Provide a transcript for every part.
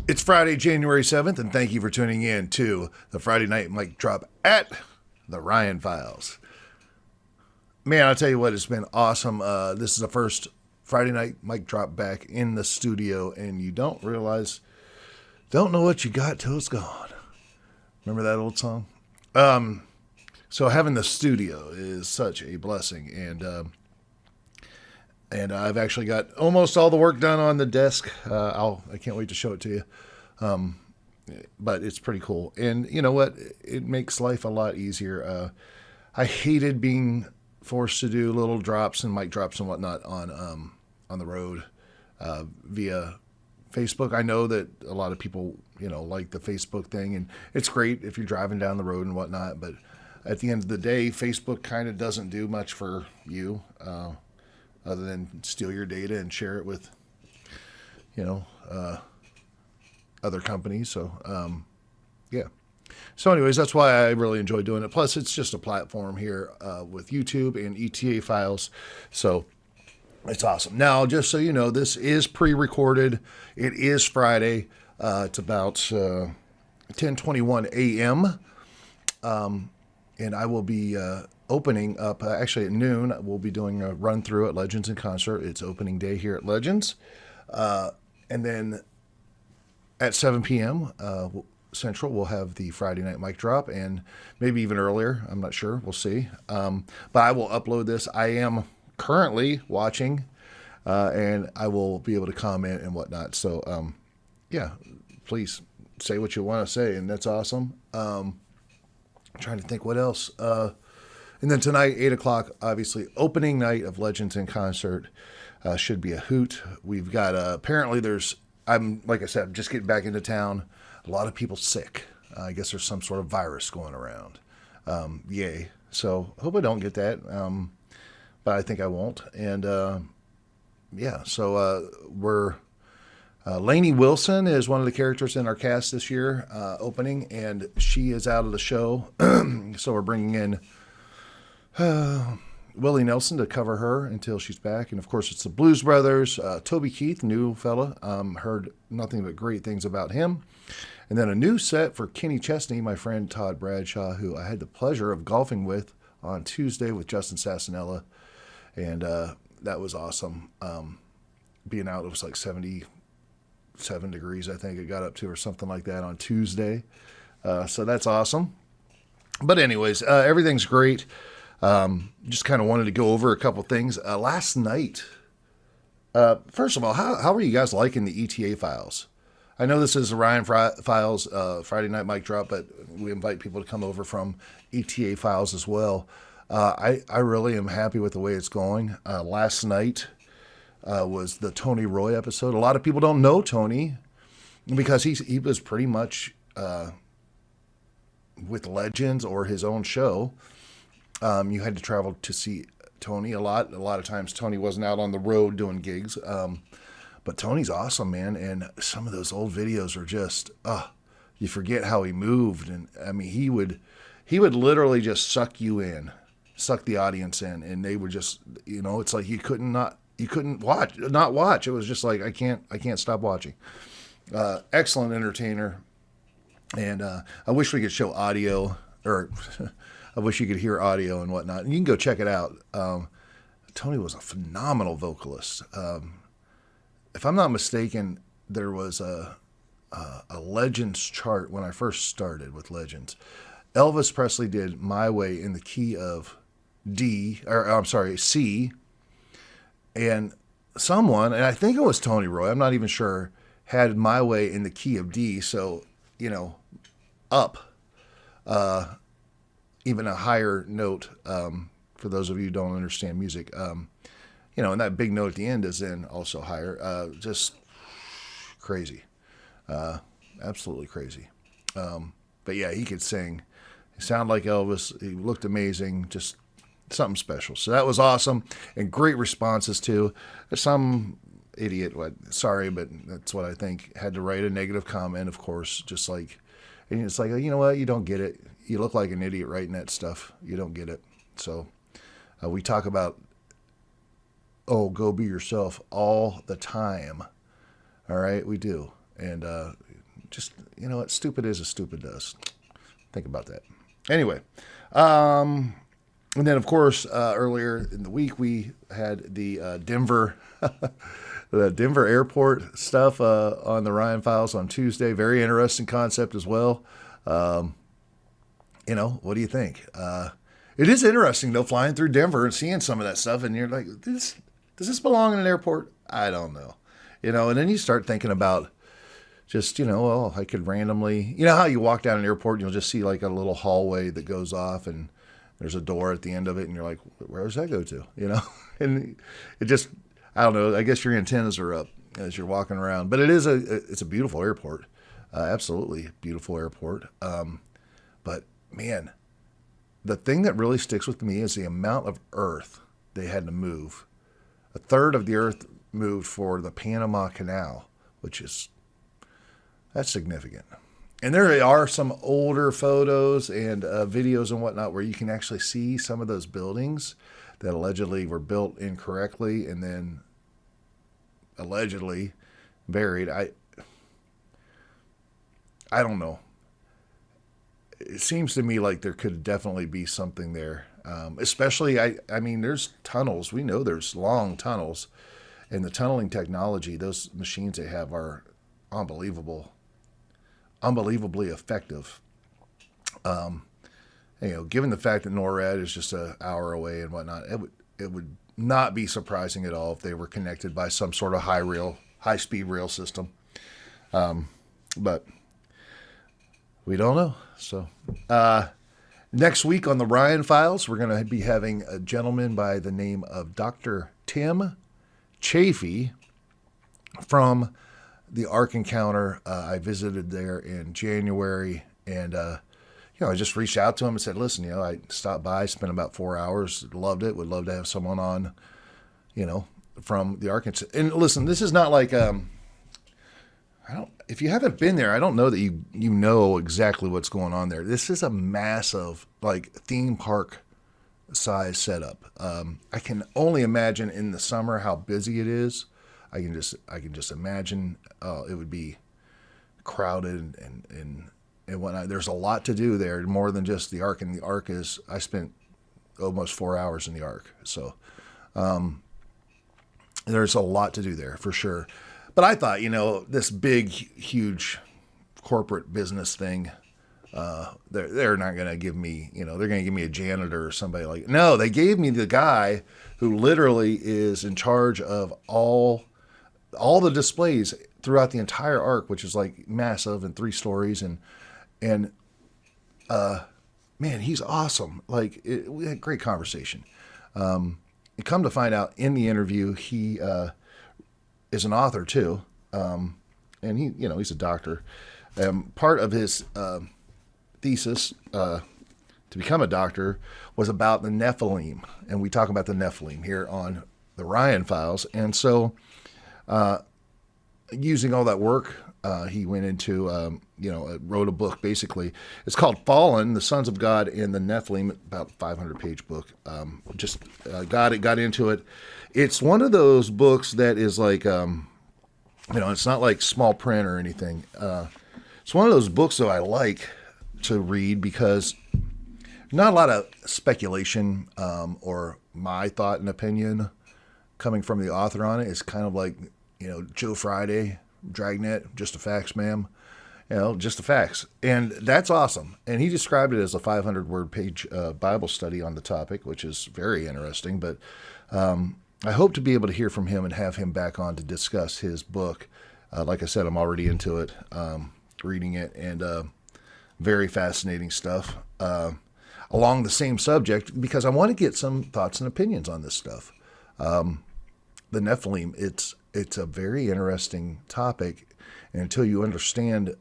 It's Friday, January 7th, and thank you for tuning in to the Friday Night Mic Drop at the Ryan Files. Man, I'll tell you what, it's been awesome. This is the first Friday Night Mic Drop back in the studio, and you don't know what you got till it's gone. Remember that old song? So having the studio is such a blessing, and I've actually got almost all the work done on the desk. I can't wait to show it to you. But it's pretty cool. And you know what? It makes life a lot easier. I hated being forced to do little drops and mic drops and whatnot on the road via Facebook. I know that a lot of people, like the Facebook thing, and it's great if you're driving down the road and whatnot. But at the end of the day, Facebook kind of doesn't do much for you. Other than steal your data and share it with, other companies. So, yeah. So anyways, that's why I really enjoy doing it. Plus, it's just a platform here with YouTube and ETA Files. So it's awesome. Now, just so you know, this is pre-recorded. It is Friday. It's about 10:21 a.m. And I will be opening up, actually at noon, we'll be doing a run through at Legends in Concert. It's opening day here at Legends. And then at 7 p.m. Central, we'll have the Friday Night Mic Drop, and maybe even earlier. I'm not sure. We'll see. But I will upload this. I am currently watching, and I will be able to comment and whatnot. So, yeah, please say what you want to say, and that's awesome. I'm trying to think what else. And then tonight, 8 o'clock, obviously, opening night of Legends in Concert. Should be a hoot. We've got, apparently like I said, I'm just getting back into town. A lot of people sick. I guess there's some sort of virus going around. Yay. So hope I don't get that. But I think I won't. And, yeah, so Lainey Wilson is one of the characters in our cast this year, opening, and she is out of the show. So we're bringing in Willie Nelson to cover her until she's back. And of course, it's the Blues Brothers. Toby Keith, new fella. Heard nothing but great things about him. And then a new set for Kenny Chesney, my friend Todd Bradshaw, who I had the pleasure of golfing with on Tuesday with Justin Sassanella. And that was awesome. Being out, it was like 77 degrees, I think it got up to, or something like that on Tuesday. So that's awesome. But anyways, everything's great. Just kind of wanted to go over a couple things. Last night, first of all, how are you guys liking the ETA Files? I know this is the Ryan Files Friday Night Mic Drop, but we invite people to come over from ETA Files as well. I really am happy with the way it's going. Last night was the Tony Roy episode. A lot of people don't know Tony because he was pretty much with Legends or his own show. You had to travel to see Tony a lot. A lot of times Tony wasn't out on the road doing gigs. But Tony's awesome, man. And some of those old videos are just, you forget how he moved. And I mean, he would literally just suck the audience in. And they would just, it's like you couldn't not watch. It was just like, I can't stop watching. Excellent entertainer. And I wish we could show audio, or I wish you could hear audio and whatnot. And you can go check it out. Tony was a phenomenal vocalist. If I'm not mistaken, there was a Legends chart when I first started with Legends. Elvis Presley did My Way in the key of C, and someone, and I think it was Tony Roy, I'm not even sure, had My Way in the key of D, so, up, even a higher note, for those of you who don't understand music, and that big note at the end is then also higher, just crazy, absolutely crazy. But yeah, he could sing. He sounded like Elvis. He looked amazing. Just something special. So that was awesome, and great responses too. Some idiot, sorry, but that's what I think, had to write a negative comment, of course, just like, and it's like, you know what, you don't get it. You look like an idiot writing that stuff. You don't get it. So we talk about, go be yourself all the time. All right, we do. And just, what stupid is as stupid does. Think about that. Anyway, and then, of course, earlier in the week, we had the Denver the Denver airport stuff on the Ryan Files on Tuesday. Very interesting concept as well. What do you think? It is interesting, though, flying through Denver and seeing some of that stuff, and you're like, does this belong in an airport? I don't know. And then you start thinking about just, I could randomly, how you walk down an airport and you'll just see like a little hallway that goes off and there's a door at the end of it and you're like, where does that go to? And it just, I don't know, I guess your antennas are up as you're walking around, but it's a beautiful airport. Absolutely beautiful airport. But man, the thing that really sticks with me is the amount of earth they had to move. A third of the earth moved for the Panama Canal, that's significant. And there are some older photos and videos and whatnot where you can actually see some of those buildings that allegedly were built incorrectly and then allegedly buried. I don't know. It seems to me like there could definitely be something there. Especially, I mean, there's tunnels. We know there's long tunnels. And the tunneling technology, those machines they have are unbelievably effective. Given the fact that NORAD is just an hour away and whatnot, it would not be surprising at all if they were connected by some sort of high-speed rail system. But we don't know. So next week on the Ryan Files, we're going to be having a gentleman by the name of Dr. Tim Chafee from the Ark Encounter. I visited there in January, and I just reached out to him and said, listen, I stopped by, spent about 4 hours, loved it, would love to have someone on, from the Ark. And listen, this is not like, if you haven't been there, I don't know that you know exactly what's going on there. This is a massive, theme park size setup. I can only imagine in the summer how busy it is. I can just imagine it would be crowded and whatnot. There's a lot to do there, more than just the Ark. And the Ark I spent almost 4 hours in the Ark. So there's a lot to do there for sure. But I thought, this big, huge corporate business thing, they're not going to give me, they're going to give me a janitor or somebody no, they gave me the guy who literally is in charge of all the displays throughout the entire Ark, which is massive and 3 stories. And man, he's awesome. We had a great conversation. And come to find out in the interview, he is an author too. And he's a doctor. Part of his thesis to become a doctor was about the Nephilim, and we talk about the Nephilim here on the Ryan Files. And so, using all that work, he went into, wrote a book. Basically, it's called "Fallen: The Sons of God and the Nephilim," about 500-page book. Got into it. It's one of those books that is it's not like small print or anything. It's one of those books that I like to read because not a lot of speculation or my thought and opinion coming from the author on it. It's kind of like, Joe Friday, Dragnet, just a facts, ma'am. just the facts. And that's awesome. And he described it as a 500-word page Bible study on the topic, which is very interesting. But I hope to be able to hear from him and have him back on to discuss his book. Like I said, I'm already into it, reading it, and very fascinating stuff along the same subject, because I want to get some thoughts and opinions on this stuff. The Nephilim, it's a very interesting topic, and until you understand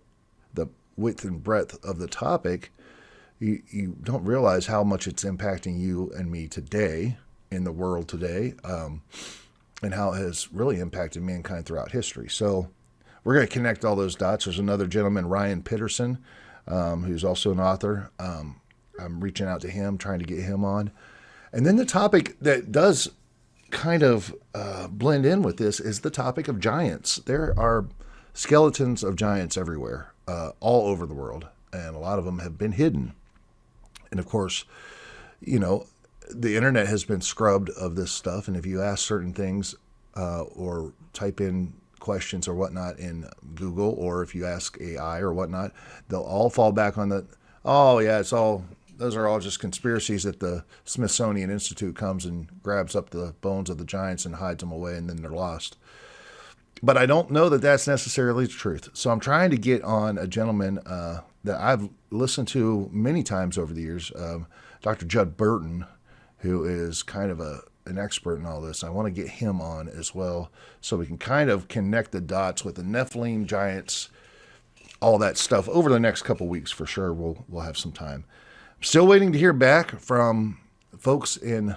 the width and breadth of the topic, you don't realize how much it's impacting you and me today, in the world today, and how it has really impacted mankind throughout history. So we're going to connect all those dots. There's another gentleman, Ryan Pitterson, who's also an author. I'm reaching out to him, trying to get him on. And then the topic that does kind of blend in with this is the topic of giants. There are skeletons of giants everywhere, all over the world, and a lot of them have been hidden. And of course, the internet has been scrubbed of this stuff, and if you ask certain things or type in questions or whatnot in Google, or if you ask AI or whatnot, they'll all fall back on those are all just conspiracies that the Smithsonian Institute comes and grabs up the bones of the giants and hides them away, and then they're lost. But I don't know that that's necessarily the truth. So I'm trying to get on a gentleman that I've listened to many times over the years, Dr. Judd Burton, who is kind of an expert in all this. I want to get him on as well, so we can kind of connect the dots with the Nephilim, giants, all that stuff over the next couple weeks for sure. We'll have some time. Still waiting to hear back from folks in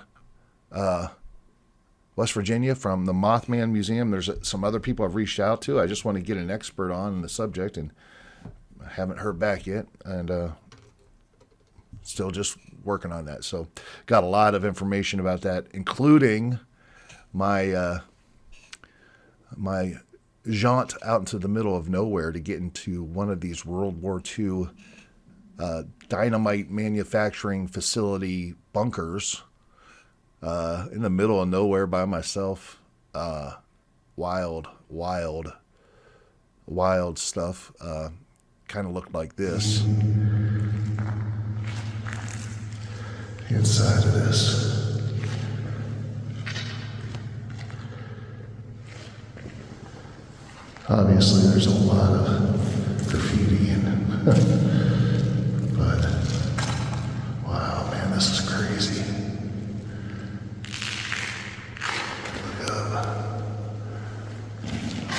West Virginia from the Mothman Museum. There's some other people I've reached out to. I just want to get an expert on the subject, and I haven't heard back yet. And still just working on that. So got a lot of information about that, including my my jaunt out into the middle of nowhere to get into one of these World War II dynamite manufacturing facility bunkers in the middle of nowhere by myself. Wild stuff. Kind of looked like this. Inside of this. Obviously, there's a lot of graffiti and but wow, man, this is crazy. Look up.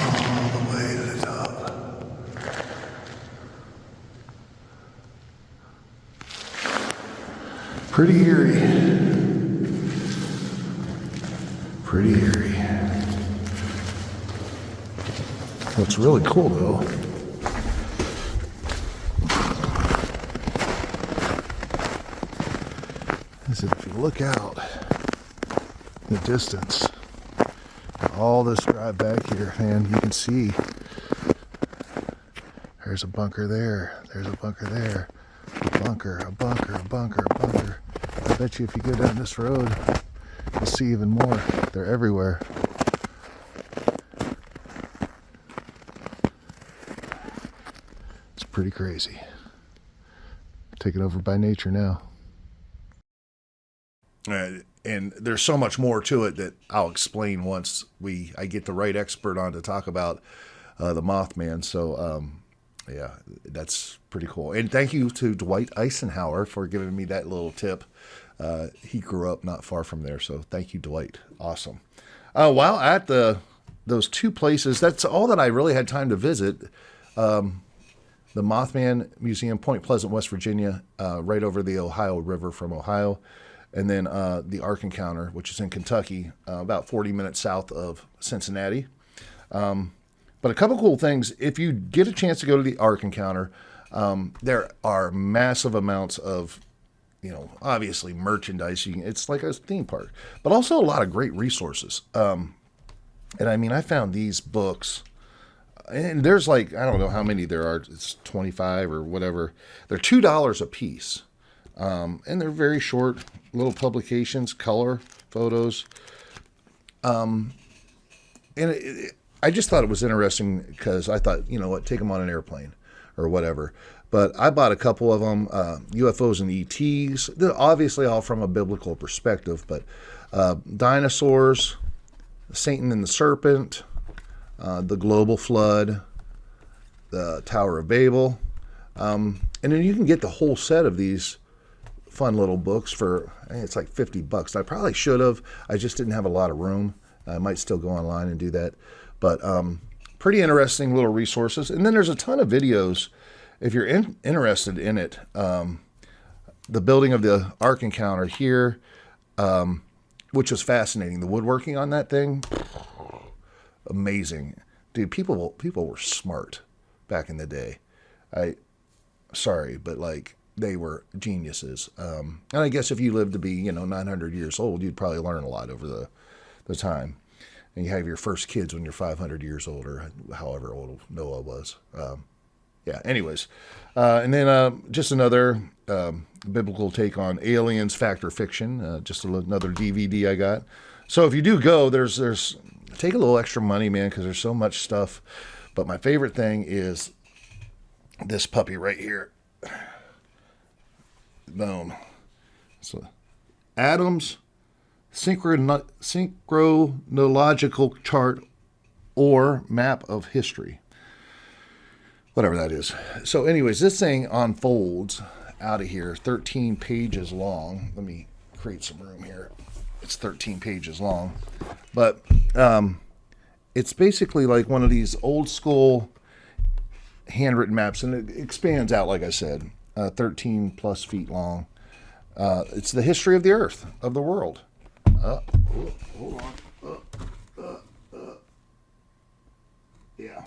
All the way to the top. Pretty eerie. Pretty eerie. What's really cool though is that if you look out in the distance, all this drive back here, man, you can see there's a bunker there, there's a bunker there, a bunker. I bet you if you go down this road, you'll see even more. They're everywhere. It's pretty crazy. Taken over by nature now. And there's so much more to it that I'll explain once I get the right expert on to talk about the Mothman. So, yeah, that's pretty cool. And thank you to Dwight Eisenhower for giving me that little tip. He grew up not far from there, so thank you, Dwight. Awesome. While at those two places, that's all that I really had time to visit. The Mothman Museum, Point Pleasant, West Virginia, right over the Ohio River from Ohio. And then the Ark Encounter, which is in Kentucky, about 40 minutes south of Cincinnati. But a couple cool things. If you get a chance to go to the Ark Encounter, there are massive amounts of, obviously merchandise. It's like a theme park, but also a lot of great resources. And I mean, I found these books, and there's I don't know how many there are. It's 25 or whatever. They're $2 a piece. And they're very short little publications, color photos. I just thought it was interesting because I thought, take them on an airplane. or whatever. But I bought a couple of them, UFOs and ETs. They're obviously all from a biblical perspective, but dinosaurs, Satan and the serpent, the global flood, the Tower of Babel. And then you can get the whole set of these fun little books for, it's like $50. I probably should have. I just didn't have a lot of room. I might still go online and do that. But pretty interesting little resources. And then there's a ton of videos if you're interested in it. The building of the Ark Encounter here, which was fascinating. The woodworking on that thing, amazing. Dude, people were smart back in the day. Sorry, but like they were geniuses. And I guess if you lived to be, 900 years old, you'd probably learn a lot over the time. And you have your first kids when you're 500 years old, or however old Noah was. Anyways. And then just another biblical take on aliens, fact or fiction. Just another DVD I got. So if you do go, there's take a little extra money, man, because there's so much stuff. But my favorite thing is this puppy right here. Boom. So Adam's synchronological chart or map of history. Whatever that is. So anyways, this thing unfolds out of here, 13 pages long. Let me create some room here. It's 13 pages long. But it's basically like one of these old school handwritten maps, and it expands out, like I said, 13 plus feet long. It's the history of the earth, of the world. Hold on. Yeah.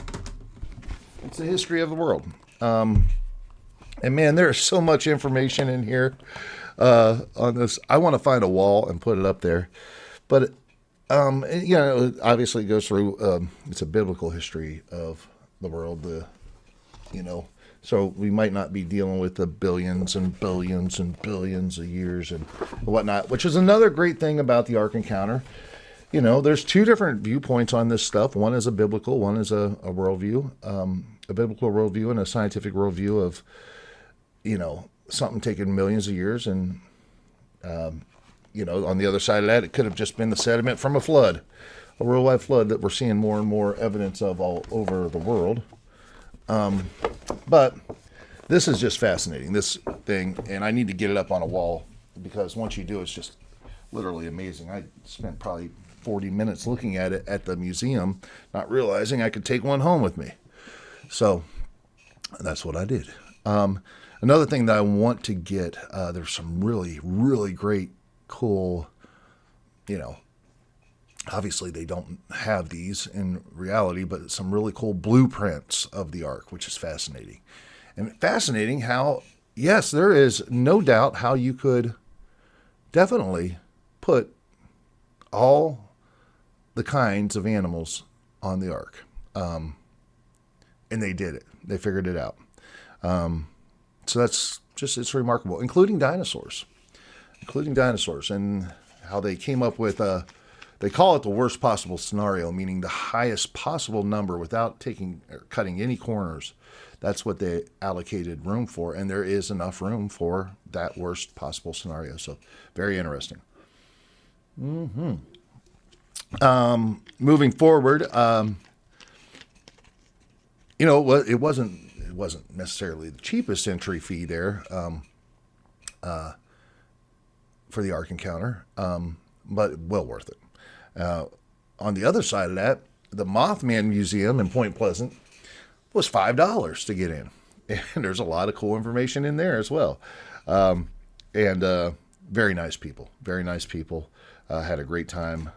It's the history of the world. And man, there's so much information in here on this. I want to find a wall and put it up there. But, obviously it goes through, it's a biblical history of the world, so we might not be dealing with the billions and billions and billions of years and whatnot, which is another great thing about the Ark Encounter. There's two different viewpoints on this stuff. One is a biblical, one is a worldview, a biblical worldview and a scientific worldview of, something taking millions of years. And, on the other side of that, it could have just been the sediment from a flood, a worldwide flood that we're seeing more and more evidence of all over the world. But this is just fascinating, this thing, and I need to get it up on a wall because once you do, it's just literally amazing. I spent probably 40 minutes looking at it at the museum, not realizing I could take one home with me. So that's what I did. Another thing that I want to get, there's some really, really great, cool, obviously they don't have these in reality, but some really cool blueprints of the Ark, which is fascinating. And fascinating how, yes, there is no doubt how you could definitely put all the kinds of animals on the Ark. And they did it. They figured it out. So that's just, it's remarkable, including dinosaurs, and how they came up with they call it the worst possible scenario, meaning the highest possible number without taking or cutting any corners. That's what they allocated room for, and there is enough room for that worst possible scenario. So very interesting. Moving forward, it wasn't necessarily the cheapest entry fee there for the Ark Encounter, but well worth it. On the other side of that, the Mothman Museum in Point Pleasant was $5 to get in. And there's a lot of cool information in there as well. And very nice people. Had a great time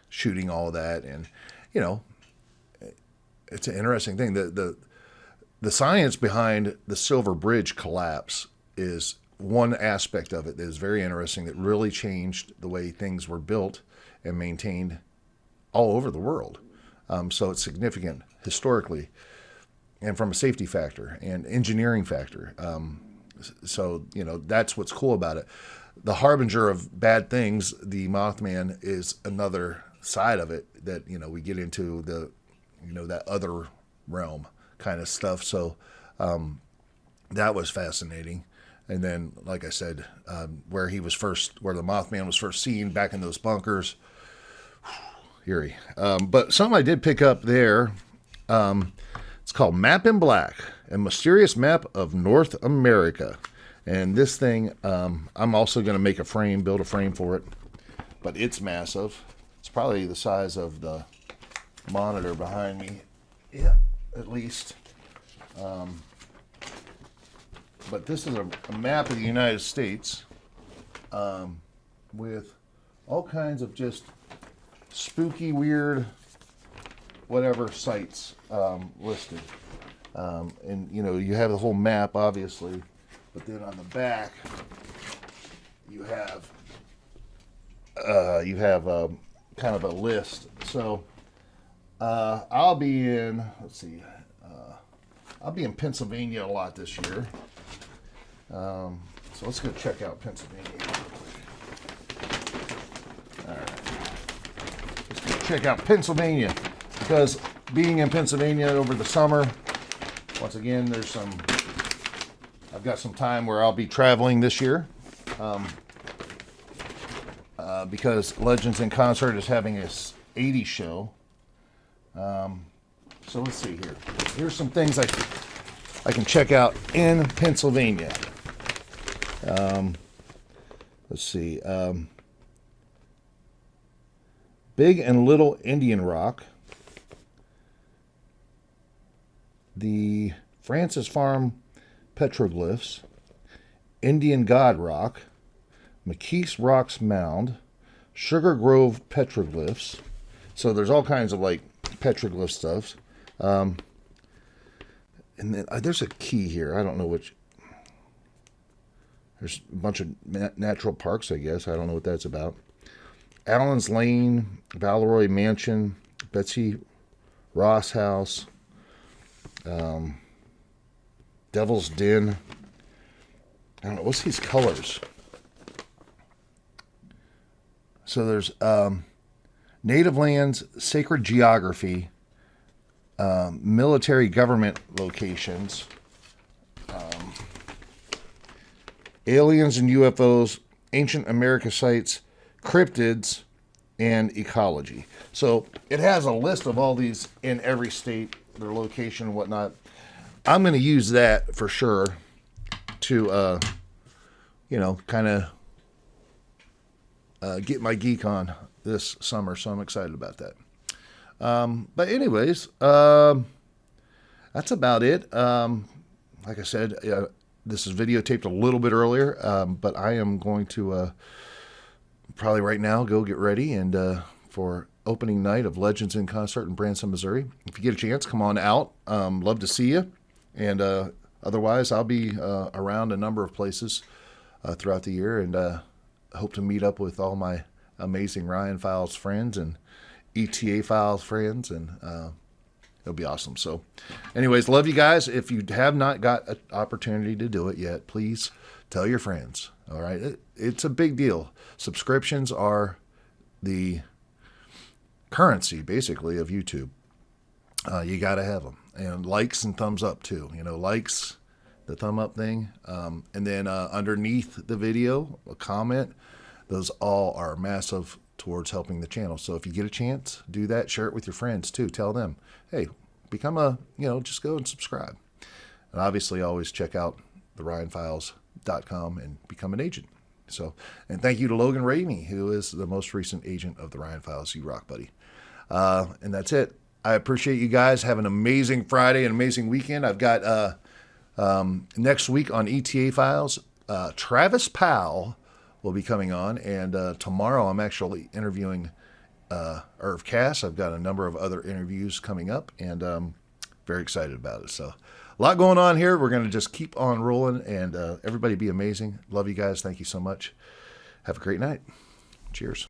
shooting all that. And, it's an interesting thing. The science behind the Silver Bridge collapse is one aspect of it that is very interesting, that really changed the way things were built and maintained all over the world. So it's significant historically and from a safety factor and engineering factor. So, that's what's cool about it. The harbinger of bad things, the Mothman, is another side of it that, we get into that other realm kind of stuff. So that was fascinating. And then, like I said, where the Mothman was first seen back in those bunkers, eerie. But something I did pick up there, it's called Map in Black, a mysterious map of North America. And this thing, I'm also going to make build a frame for it, but it's massive. It's probably the size of the monitor behind me. Yeah, at least. But this is a map of the United States with all kinds of just spooky, weird, whatever sites listed. And, you have the whole map, obviously. But then on the back, you have kind of a list. So I'll be in Pennsylvania a lot this year. So let's go check out Pennsylvania real quick. All right, let's go check out Pennsylvania, because being in Pennsylvania over the summer, once again, I've got some time where I'll be traveling this year, because Legends in Concert is having its 80 show. So let's see here. Here's some things I can check out in Pennsylvania. Let's see. Big and Little Indian Rock. The Francis Farm Petroglyphs. Indian God Rock. McKees Rocks Mound. Sugar Grove Petroglyphs. So there's all kinds of petroglyph stuff. And then there's a key here. I don't know which. There's a bunch of natural parks, I guess. I don't know what that's about. Allen's Lane, Valeroy Mansion, Betsy Ross House, Devil's Den. I don't know. What's these colors? So there's Native Lands, Sacred Geography, military government locations, aliens and UFOs, ancient America sites, cryptids, and ecology. So it has a list of all these in every state, their location and whatnot. I'm going to use that for sure to, kind of get my geek on this summer. So I'm excited about that. But anyways, that's about it. Like I said, this is videotaped a little bit earlier, but I am going to probably right now go get ready and for opening night of Legends in Concert in Branson, Missouri. If you get a chance, come on out. Love to see you. And otherwise, I'll be around a number of places throughout the year, and hope to meet up with all my amazing Ryan Files friends and ETA Files friends, and it'll be awesome. So anyways, love you guys. If you have not got an opportunity to do it yet, please tell your friends. All right. It's a big deal. Subscriptions are the currency, basically, of YouTube. You got to have them. And likes and thumbs up, too. Likes, the thumb up thing. And then underneath the video, a comment. Those all are massive towards helping the channel. So if you get a chance, do that. Share it with your friends, too. Tell them, hey, become just go and subscribe. And obviously, always check out theryanfiles.com and become an agent. So, and thank you to Logan Ramey, who is the most recent agent of the Ryan Files. You rock, buddy. And that's it. I appreciate you guys. Have an amazing Friday, an amazing weekend. I've got next week on ETA Files, Travis Powell will be coming on, and tomorrow I'm actually interviewing Irv Cass. I've got a number of other interviews coming up, and very excited about it. So a lot going on here. We're going to just keep on rolling, and everybody be amazing. Love you guys. Thank you so much. Have a great night. Cheers.